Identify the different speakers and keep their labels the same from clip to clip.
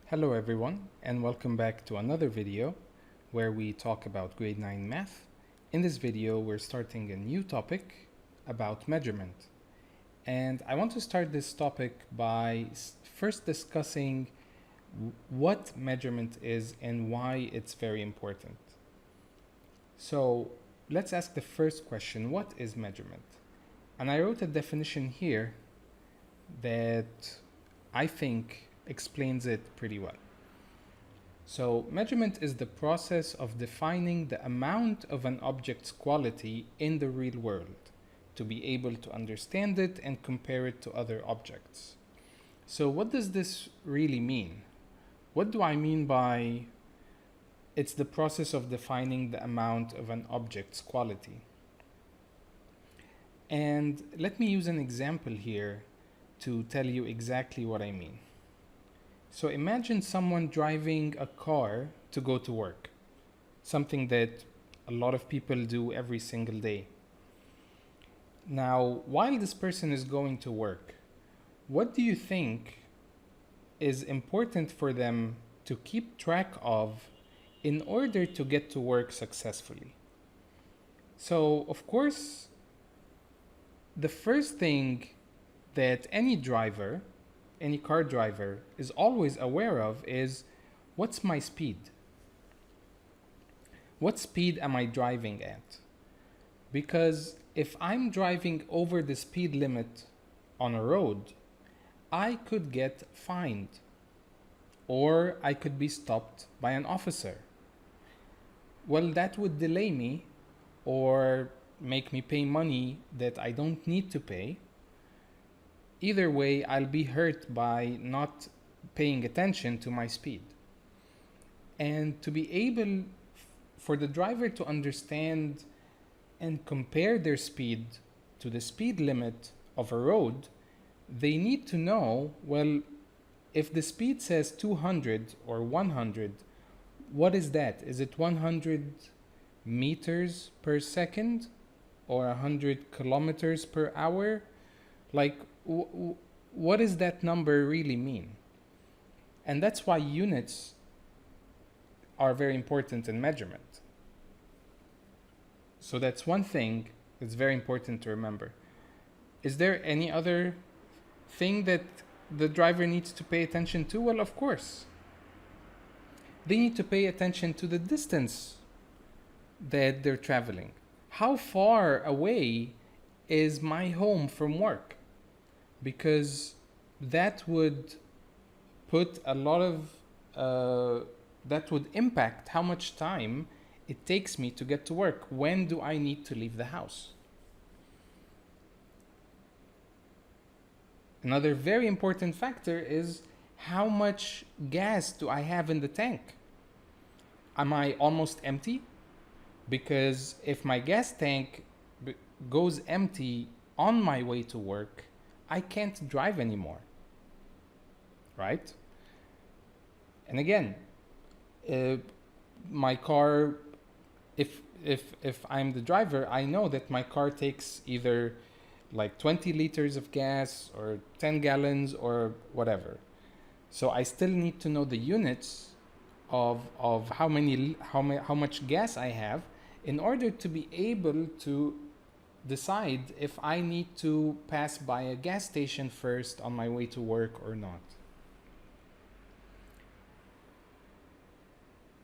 Speaker 1: Hello everyone, and welcome back to another video where we talk about grade 9 math. In this video we're starting a new topic about measurement, and I want to start this topic by first discussing what measurement is and why it's very important. So let's ask the first question: what is measurement? And I wrote a definition here that I think explains it pretty well. So measurement is the process of defining the amount of an object's quality in the real world to be able to understand it and compare it to other objects. So what does this really mean? What do I mean by it's the process of defining the amount of an object's quality? And let me use an example here to tell you exactly what I mean. So imagine someone driving a car to go to work, something that a lot of people do every single day. Now, while this person is going to work, what do you think is important for them to keep track of in order to get to work successfully? So, of course, the first thing that any car driver is always aware of is, what's my speed? What speed am I driving at? Because if I'm driving over the speed limit on a road, I could get fined, or I could be stopped by an officer. Well, that would delay me or make me pay money that I don't need to pay. Either way, I'll be hurt by not paying attention to my speed. And to be able for the driver to understand and compare their speed to the speed limit of a road, they need to know, well, if the speed says 200 or 100, what is that? Is it 100 meters per second or 100 kilometers per hour? Like, what does that number really mean? And that's why units are very important in measurement. So that's one thing that's very important to remember. Is there any other thing that the driver needs to pay attention to? Well, of course. They need to pay attention to the distance that they're traveling. How far away is my home from work? Because that would put a lot of, that would impact how much time it takes me to get to work. When do I need to leave the house? Another very important factor is, how much gas do I have in the tank? Am I almost empty? Because if my gas tank goes empty on my way to work, I can't drive anymore, right? And again, my car, if I'm the driver, I know that my car takes either like 20 liters of gas or 10 gallons or whatever. So I still need to know the units of how much gas I have in order to be able to decide if I need to pass by a gas station first on my way to work or not.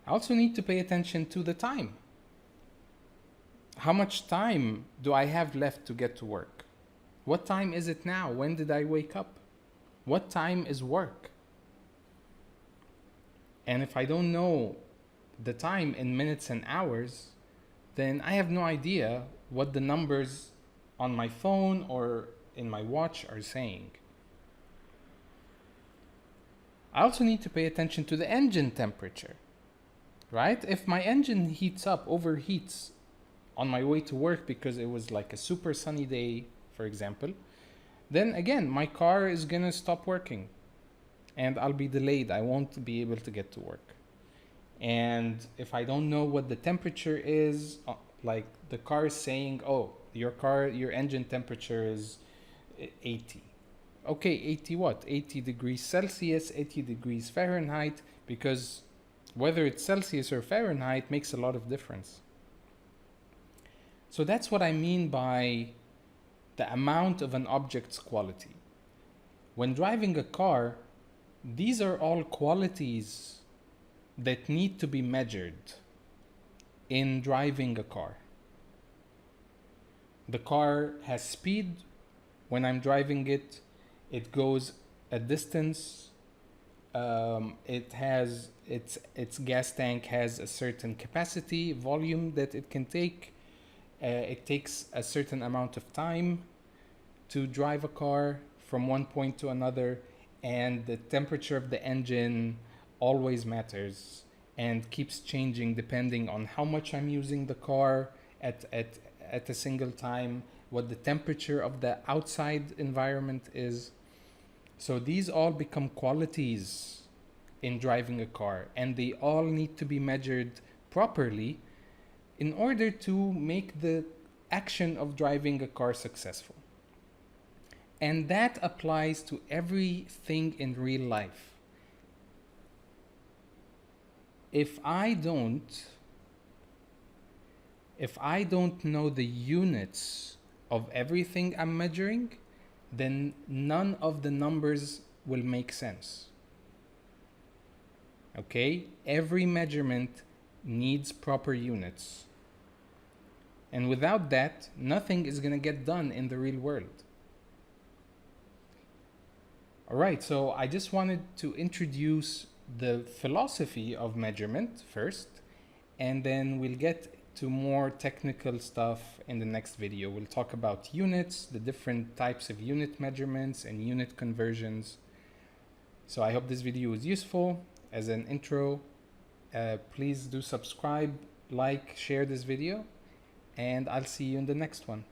Speaker 1: I also need to pay attention to the time. How much time do I have left to get to work? What time is it now? When did I wake up? What time is work? And if I don't know the time in minutes and hours, then I have no idea what the numbers on my phone or in my watch are saying. I also need to pay attention to the engine temperature, right? If my engine overheats on my way to work because it was like a super sunny day, for example, then again, my car is gonna stop working and I'll be delayed. I won't be able to get to work. And if I don't know what the temperature is, like the car is saying, oh, your engine temperature is 80. Okay, 80 what? 80 degrees Celsius, 80 degrees Fahrenheit, because whether it's Celsius or Fahrenheit makes a lot of difference. So that's what I mean by the amount of an object's quality. When driving a car, these are all qualities that need to be measured in driving a car. The car has speed. When I'm driving it, it goes a distance. It has its gas tank has a certain capacity, volume that it can take. It takes a certain amount of time to drive a car from one point to another, and the temperature of the engine always matters and keeps changing depending on how much I'm using the car at a single time, what the temperature of the outside environment is. So these all become qualities in driving a car, and they all need to be measured properly in order to make the action of driving a car successful. And that applies to everything in real life. If I don't know the units of everything I'm measuring, then none of the numbers will make sense. Okay? Every measurement needs proper units. And without that, nothing is going to get done in the real world. All right, so I just wanted to introduce the philosophy of measurement first, and then we'll get to more technical stuff in the next video. We'll talk about units, the different types of unit measurements and unit conversions. So I hope this video was useful as an intro. Please do subscribe, like, share this video, and I'll see you in the next one.